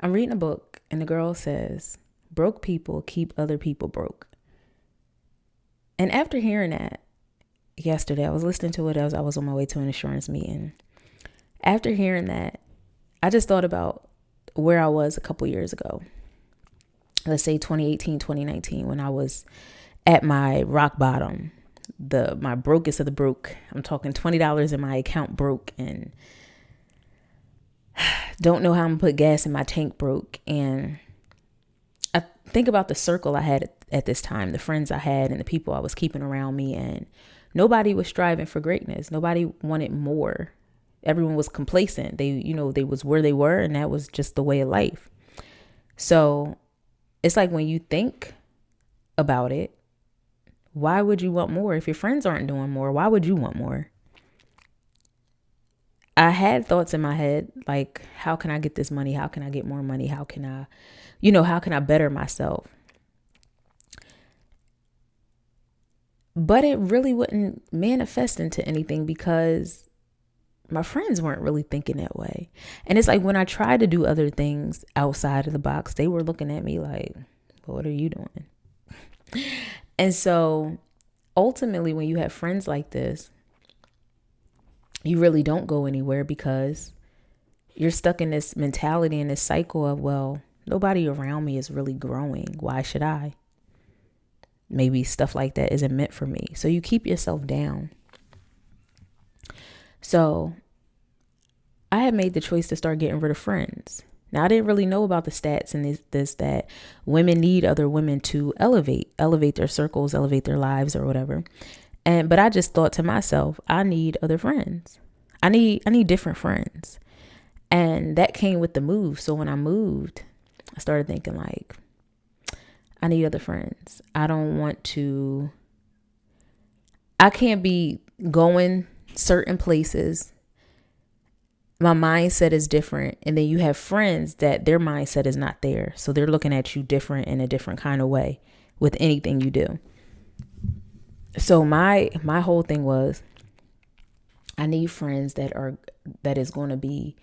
I'm reading a book and the girl says, broke people keep other people broke. And after hearing that yesterday, I was listening to it as I was on my way to an insurance meeting. After hearing that, I just thought about where I was a couple years ago. Let's say 2018, 2019, when I was at my rock bottom, my brokest of the broke. I'm talking $20 in my account broke and don't know how I'm gonna put gas in my tank broke. And I think about the circle I had at this time, the friends I had and the people I was keeping around me, and nobody was striving for greatness. Nobody wanted more. Everyone was complacent. They was where they were, and that was just the way of life. So it's like when you think about it, why would you want more? If your friends aren't doing more, why would you want more? I had thoughts in my head like, how can I get this money? How can I get more money? How can I better myself? But it really wouldn't manifest into anything because my friends weren't really thinking that way. And it's like when I tried to do other things outside of the box, they were looking at me like, what are you doing? And so ultimately, when you have friends like this, you really don't go anywhere because you're stuck in this mentality and this cycle of, well, nobody around me is really growing. Why should I? Maybe stuff like that isn't meant for me. So you keep yourself down. So I had made the choice to start getting rid of friends. Now, I didn't really know about the stats and this that women need other women to elevate their circles, elevate their lives or whatever. But I just thought to myself, I need other friends. I need different friends. And that came with the move. So when I moved, I started thinking like, I need other friends. I can't be going certain places. My mindset is different. And then you have friends that their mindset is not there. So they're looking at you different in a different kind of way with anything you do. So my whole thing was, I need friends that is going to be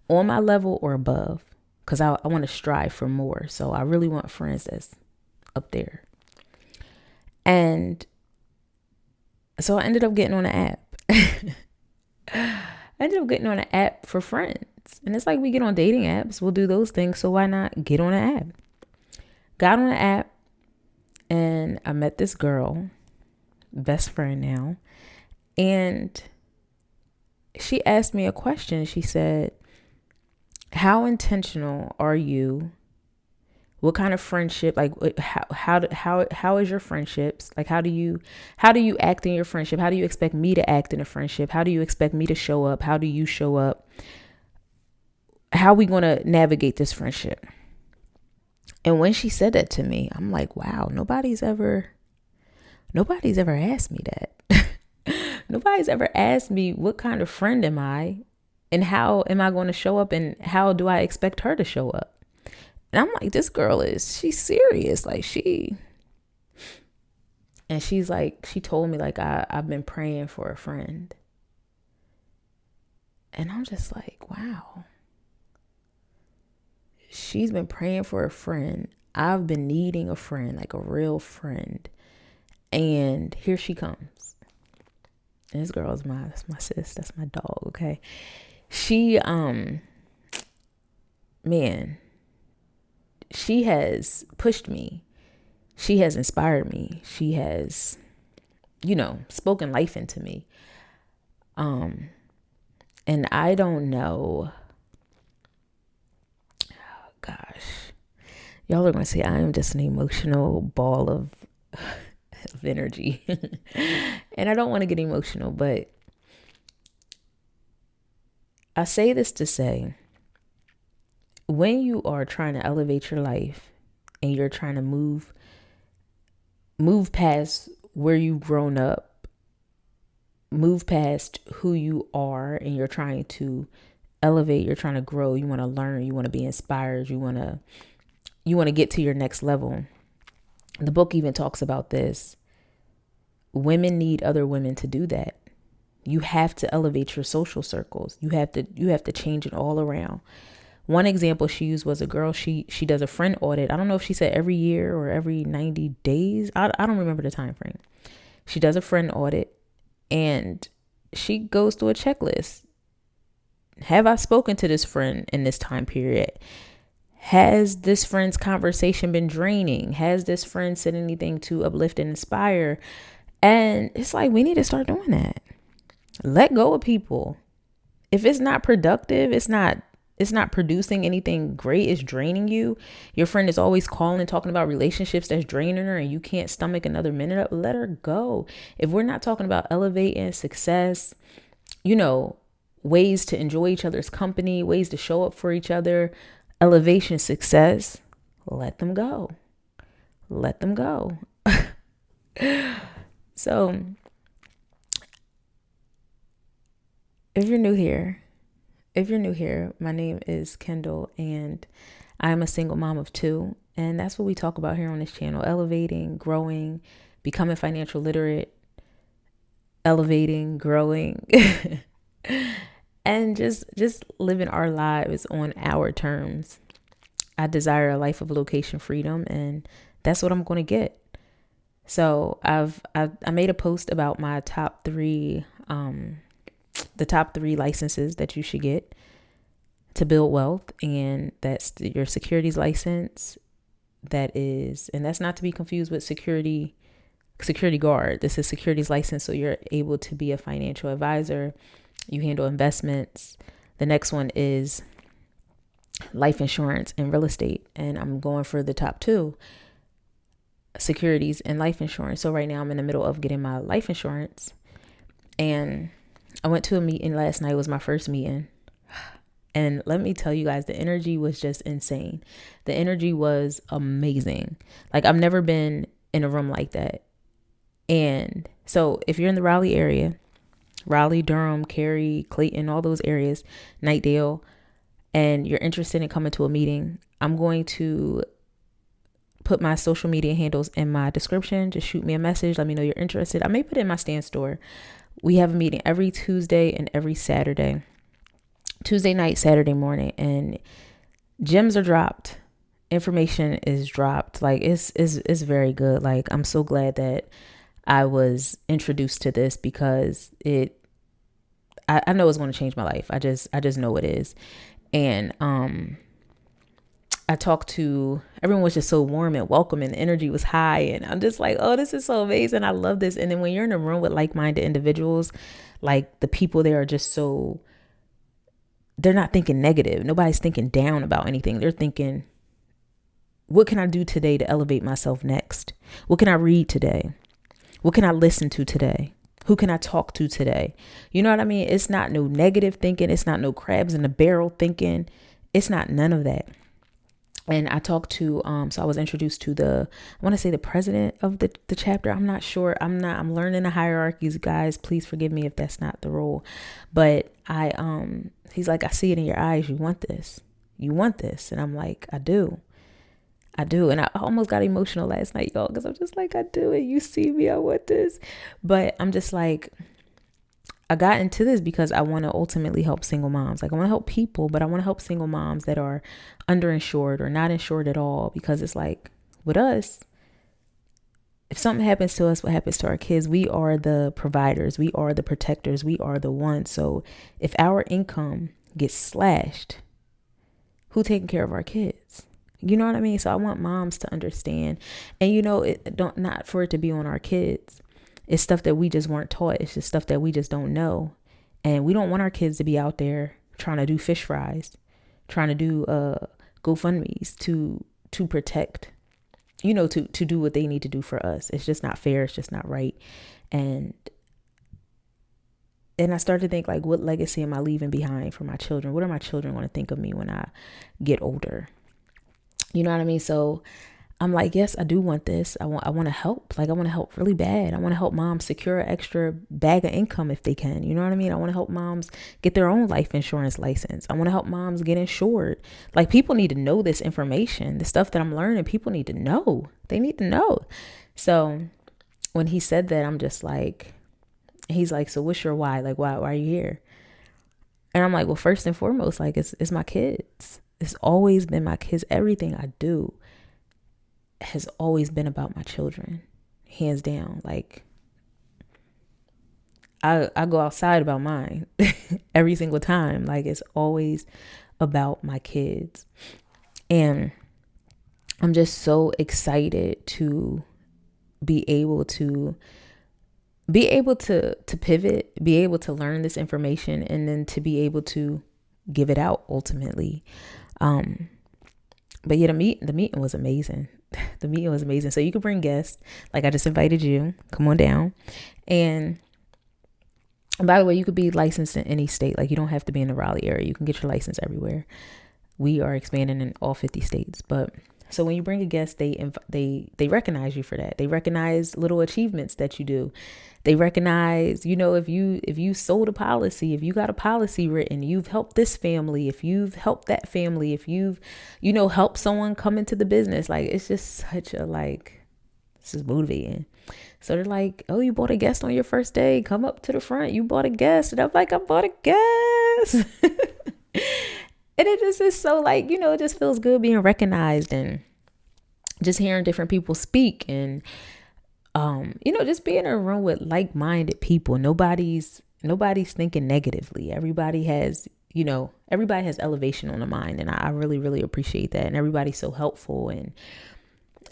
on my level or above, because I want to strive for more. So I really want friends that's up there. And so I ended up getting on an app. I ended up getting on an app for friends. And it's like we get on dating apps, we'll do those things. So why not get on an app? Got on an app and I met this girl, best friend now. And she asked me a question. She said, how intentional are you? What kind of friendship, like how is your friendships? Like, how do you act in your friendship? How do you expect me to act in a friendship? How do you expect me to show up? How do you show up? How are we going to navigate this friendship? And when she said that to me, I'm like, wow, nobody's ever asked me that. Nobody's ever asked me, what kind of friend am I? And how am I going to show up? And how do I expect her to show up? And I'm like, this girl she's serious. Like and she's like, she told me like, I've been praying for a friend. And I'm just like, wow. She's been praying for a friend. I've been needing a friend, like a real friend. And here she comes. And this girl is that's my sis. That's my dog. Okay. She, man, she has pushed me. She has inspired me. She has, spoken life into me. And I don't know. Oh, gosh. Y'all are going to say I am just an emotional ball of energy. And I don't want to get emotional, but I say this to say, when you are trying to elevate your life and you're trying to move past where you've grown up, move past who you are, and you're trying to elevate, you're trying to grow, you want to learn, you want to be inspired, you want to get to your next level. The book even talks about this. Women need other women to do that. You have to elevate your social circles. You have to change it all around. One example she used was a girl, she does a friend audit. I don't know if she said every year or every 90 days. I don't remember the time frame. She does a friend audit and she goes through a checklist. Have I spoken to this friend in this time period? Has this friend's conversation been draining? Has this friend said anything to uplift and inspire? And it's like, we need to start doing that. Let go of people. If it's not productive, it's not producing anything great, it's draining you. Your friend is always calling, talking about relationships that's draining her and you can't stomach another minute up, let her go. If we're not talking about elevating success, ways to enjoy each other's company, ways to show up for each other, elevation, success, let them go. Let them go. So if you're new here, my name is Kendall and I'm a single mom of 2. And that's what we talk about here on this channel: elevating, growing, becoming financial literate, elevating, growing, and just living our lives on our terms. I desire a life of location freedom, and that's what I'm going to get. So I made a post about my top 3 the top 3 licenses that you should get to build wealth. And that's your securities license. And that's not to be confused with security guard. This is securities license. So you're able to be a financial advisor. You handle investments. The next one is life insurance and real estate. And I'm going for the top 2, securities and life insurance. So right now I'm in the middle of getting my life insurance. And I went to a meeting last night. It was my first meeting. And let me tell you guys, the energy was just insane. The energy was amazing. Like, I've never been in a room like that. And so if you're in the Raleigh area, Raleigh, Durham, Cary, Clayton, all those areas, Nightdale, and you're interested in coming to a meeting, I'm going to put my social media handles in my description. Just shoot me a message. Let me know you're interested. I may put it in my stand store. We have a meeting every Tuesday and every Saturday. Tuesday night, Saturday morning, and gems are dropped. Information is dropped. Like, it's very good. Like, I'm so glad that I was introduced to this, because I know it's going to change my life. I just know it is. And I talked to everyone, was just so warm and welcome, and the energy was high, and I'm just like, oh, this is so amazing. I love this. And then when you're in a room with like-minded individuals, like, the people there are just so, they're not thinking negative. Nobody's thinking down about anything. They're thinking, what can I do today to elevate myself next? What can I read today? What can I listen to today? Who can I talk to today? You know what I mean? It's not no negative thinking. It's not no crabs in the barrel thinking. It's not none of that. And I talked to, so I was introduced to I want to say the president of the chapter. I'm not sure. I'm learning the hierarchies, guys. Please forgive me if that's not the role. But he's like, I see it in your eyes. You want this. You want this. And I'm like, I do. And I almost got emotional last night, y'all, because I'm just like, I do it. You see me. I want this. But I'm just like, I got into this because I want to ultimately help single moms. Like, I want to help people, but I want to help single moms that are underinsured or not insured at all. Because it's like, with us, if something happens to us, what happens to our kids? We are the providers. We are the protectors. We are the ones. So if our income gets slashed, who taking care of our kids? You know what I mean? So I want moms to understand. And not for it to be on our kids. It's stuff that we just weren't taught. It's just stuff that we just don't know. And we don't want our kids to be out there trying to do fish fries, trying to do GoFundMes to protect, to do what they need to do for us. It's just not fair. It's just not right. And I started to think, like, what legacy am I leaving behind for my children? What are my children going to think of me when I get older? You know what I mean? So I'm like, yes, I do want this. I want to help. Like, I want to help really bad. I want to help moms secure an extra bag of income if they can. You know what I mean? I want to help moms get their own life insurance license. I want to help moms get insured. Like, people need to know this information. The stuff that I'm learning, people need to know. They need to know. So when he said that, I'm just like, he's like, so what's your why? Like, why are you here? And I'm like, well, first and foremost, like, it's my kids. It's always been my kids. Everything I do has always been about my children, hands down. Like, I go outside about mine every single time. Like, it's always about my kids. And I'm just so excited to be able to pivot, be able to learn this information, and then to be able to give it out ultimately. But yeah, the meeting was amazing. The meeting was amazing. So you can bring guests. Like, I just invited you. Come on down. And by the way, you could be licensed in any state. Like, you don't have to be in the Raleigh area. You can get your license everywhere. We are expanding in all 50 states. But so when you bring a guest, they recognize you for that. They recognize little achievements that you do. They recognize, if you sold a policy, if you got a policy written, you've helped this family, if you've helped that family, if you've, helped someone come into the business. Like, it's just such a, this is motivating. So they're like, oh, you bought a guest on your first day. Come up to the front. You bought a guest. And I'm like, I bought a guest. And it just is so it just feels good being recognized and just hearing different people speak and, just being in a room with like-minded people. Nobody's thinking negatively. Everybody has elevation on the mind. And I really, really appreciate that. And everybody's so helpful. And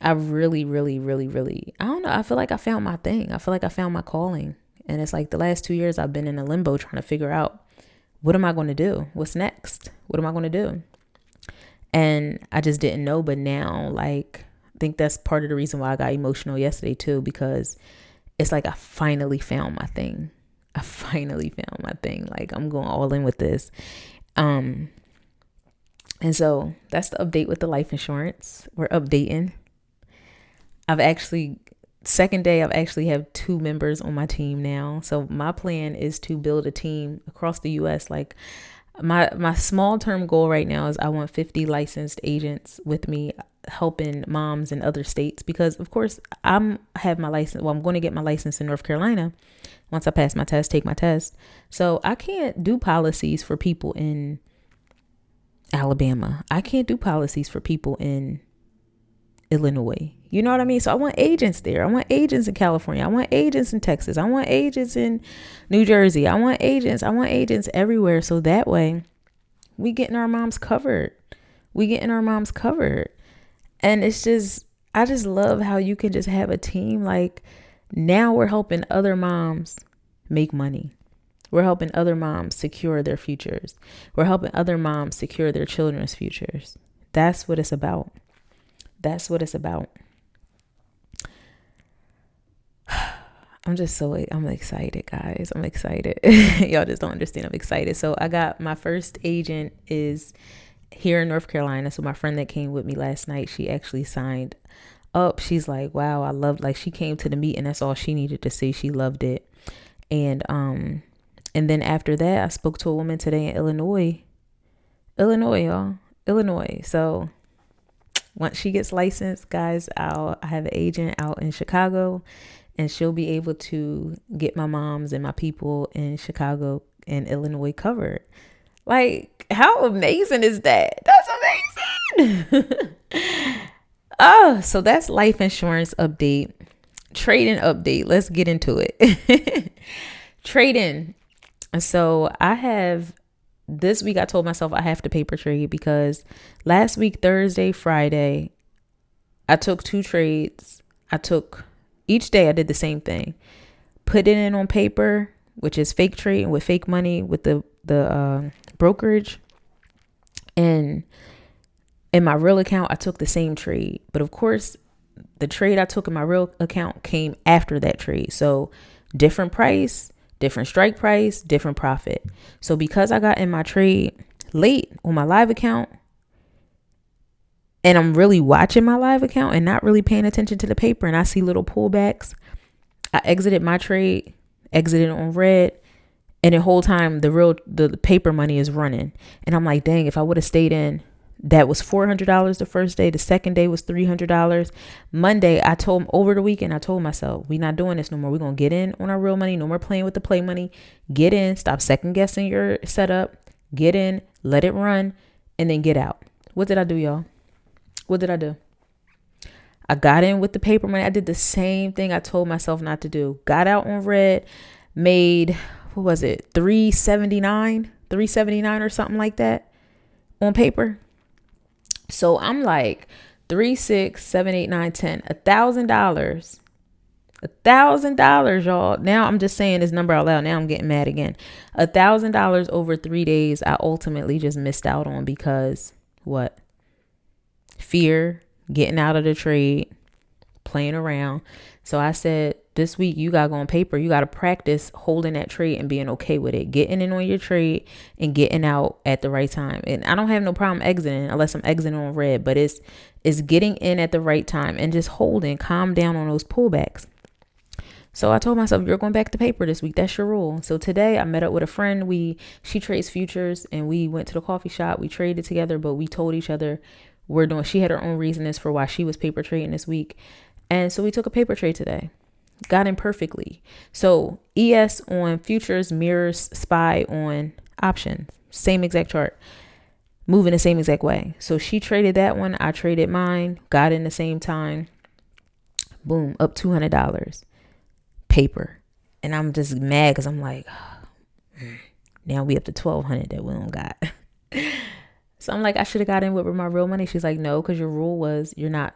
I really, really, really, really, I don't know. I feel like I found my thing. I feel like I found my calling. And it's like the last 2 years I've been in a limbo trying to figure out, what am I going to do? What's next? What am I going to do? And I just didn't know. But now, I think that's part of the reason why I got emotional yesterday too, because it's like I finally found my thing. Like, I'm going all in with this. And so that's the update with the life insurance. We're updating. Second day, I've actually have 2 members on my team now. So my plan is to build a team across the U.S. Like, my small term goal right now is I want 50 licensed agents with me helping moms in other states, because of course I'm going to get my license in North Carolina once I pass my test, take my test. So I can't do policies for people in Alabama. I can't do policies for people in Illinois. You know what I mean? So I want agents there. I want agents in California. I want agents in Texas. I want agents in New Jersey. I want agents everywhere. So that way we getting our moms covered. And it's just, I just love how you can just have a team. Like, now we're helping other moms make money. We're helping other moms secure their futures. We're helping other moms secure their children's futures. That's what it's about. I'm excited, guys. I'm excited. Y'all just don't understand. I'm excited. So I got my first agent is here in North Carolina. So my friend that came with me last night, she actually signed up. She's like, wow, I loved, she came to the meeting. That's all she needed to see. She loved it. And then after that, I spoke to a woman today in Illinois, y'all. So once she gets licensed, guys, I have an agent out in Chicago, and she'll be able to get my moms and my people in Chicago and Illinois covered. Like, how amazing is that? That's amazing. So that's life insurance update. Trading update. Let's get into it. Trading. So this week I told myself I have to paper trade, because last week, Thursday, Friday, I took 2 trades. Each day I did the same thing. Put it in on paper, which is fake trading with fake money with the brokerage. And in my real account, I took the same trade. But of course, the trade I took in my real account came after that trade. So different price, different strike price, different profit. So because I got in my trade late on my live account, and I'm really watching my live account and not really paying attention to the paper, and I see little pullbacks, I exited my trade, exited on red, and the whole time the paper money is running. And I'm like, dang, if I would have stayed in, that was $400 the first day. The second day was $300. Monday, over the weekend, I told myself, we're not doing this no more. We're going to get in on our real money. No more playing with the play money. Get in, stop second guessing your setup, get in, let it run, and then get out. What did I do, y'all? What did I do? I got in with the paper money. I did the same thing I told myself not to do. Got out on red, made, what was it? 379 or something like that on paper. So I'm like 3, 6, 7, 8, 9, 10, $1,000. $1,000, y'all. Now I'm just saying this number out loud. Now I'm getting mad again. $1,000 over 3 days. I ultimately just missed out on because what? Fear, getting out of the trade, playing around. So I said, this week you got to go on paper. You got to practice holding that trade and being okay with it. Getting in on your trade and getting out at the right time. And I don't have no problem exiting unless I'm exiting on red, but it's getting in at the right time and just holding, calm down on those pullbacks. So I told myself, you're going back to paper this week. That's your rule. So today I met up with a friend. She trades futures and we went to the coffee shop. We traded together, but we told each other she had her own reasons for why she was paper trading this week. And so we took a paper trade today. Got in perfectly. So ES on futures mirrors SPY on options. Same exact chart. Moving the same exact way. So she traded that one. I traded mine. Got in the same time. Boom. Up $200. Paper. And I'm just mad because I'm like, now we up to $1,200 that we don't got. So I'm like, I should have got in with my real money. She's like, no, because your rule was you're not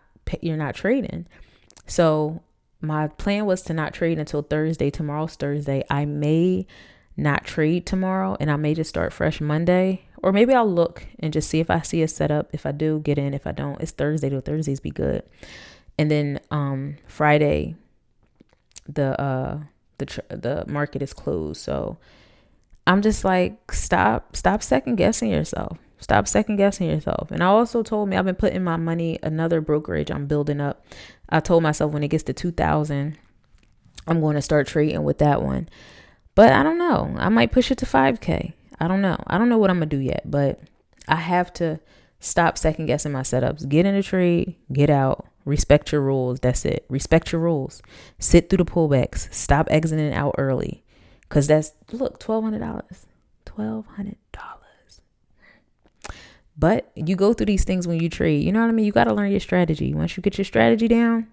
trading. So my plan was to not trade until Thursday. Tomorrow's Thursday. I may not trade tomorrow and I may just start fresh Monday, or maybe I'll look and just see if I see a setup. If I do, get in. If I don't, it's Thursday. Till Thursdays be good. And then Friday, the market is closed. So I'm just like, stop second guessing yourself. Stop second guessing yourself. And I also told me I've been putting my money, another brokerage I'm building up. I told myself when it gets to 2,000, I'm going to start trading with that one. But I don't know. I might push it to 5K. I don't know. I don't know what I'm going to do yet, but I have to stop second guessing my setups. Get in a trade, get out, respect your rules. That's it. Respect your rules. Sit through the pullbacks. Stop exiting out early. Because look, $1,200. $1,200. But you go through these things when you trade. You know what I mean? You got to learn your strategy. Once you get your strategy down,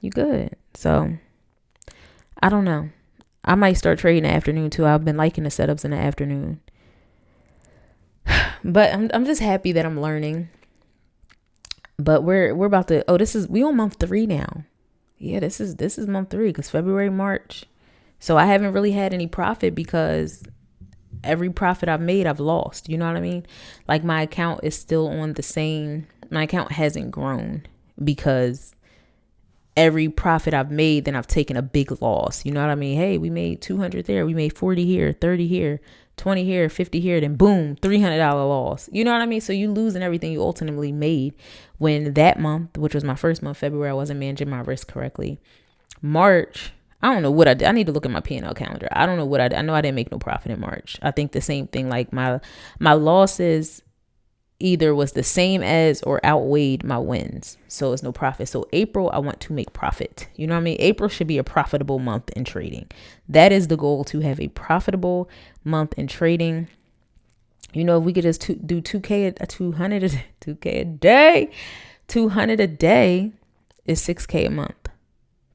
you good. So I don't know. I might start trading in the afternoon too. I've been liking the setups in the afternoon. But I'm just happy that I'm learning. But we're about to, we on month 3 now. Yeah, this is month 3 because February, March. So I haven't really had any profit because every profit I've made, I've lost. You know what I mean? Like my account is still on my account hasn't grown because every profit I've made, then I've taken a big loss. You know what I mean? Hey, we made 200 there. We made 40 here, 30 here, 20 here, 50 here, then boom, $300 loss. You know what I mean? So you losing everything you ultimately made when that month, which was my first month, February, I wasn't managing my risk correctly. March, I don't know what I did. I need to look at my P&L calendar. I don't know what I did. I know I didn't make no profit in March. I think the same thing, like my losses either was the same as or outweighed my wins. So it's no profit. So April, I want to make profit. You know what I mean? April should be a profitable month in trading. That is the goal, to have a profitable month in trading. You know, if we could just do 2K a day, 200 a day is 6K a month.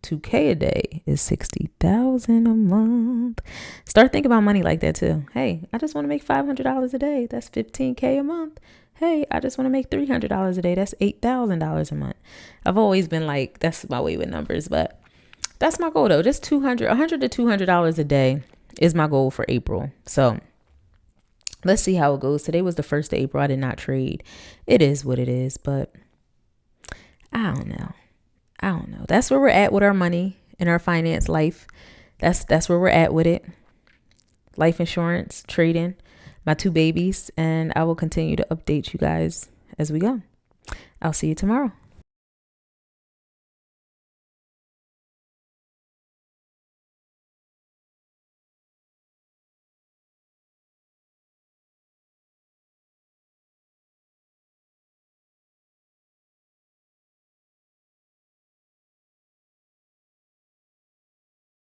2K a day is 60,000 a month. Start thinking about money like that too. Hey, I just want to make $500 a day. That's 15K a month. Hey, I just want to make $300 a day. That's $8,000 a month. I've always been like, that's my way with numbers, but that's my goal though. Just $100 to $200 a day is my goal for April. So let's see how it goes. Today was the 1st of April. I did not trade. It is what it is, but I don't know. That's where we're at with our money and our finance life. That's where we're at with it. Life insurance, trading, my 2 babies, and I will continue to update you guys as we go. I'll see you tomorrow.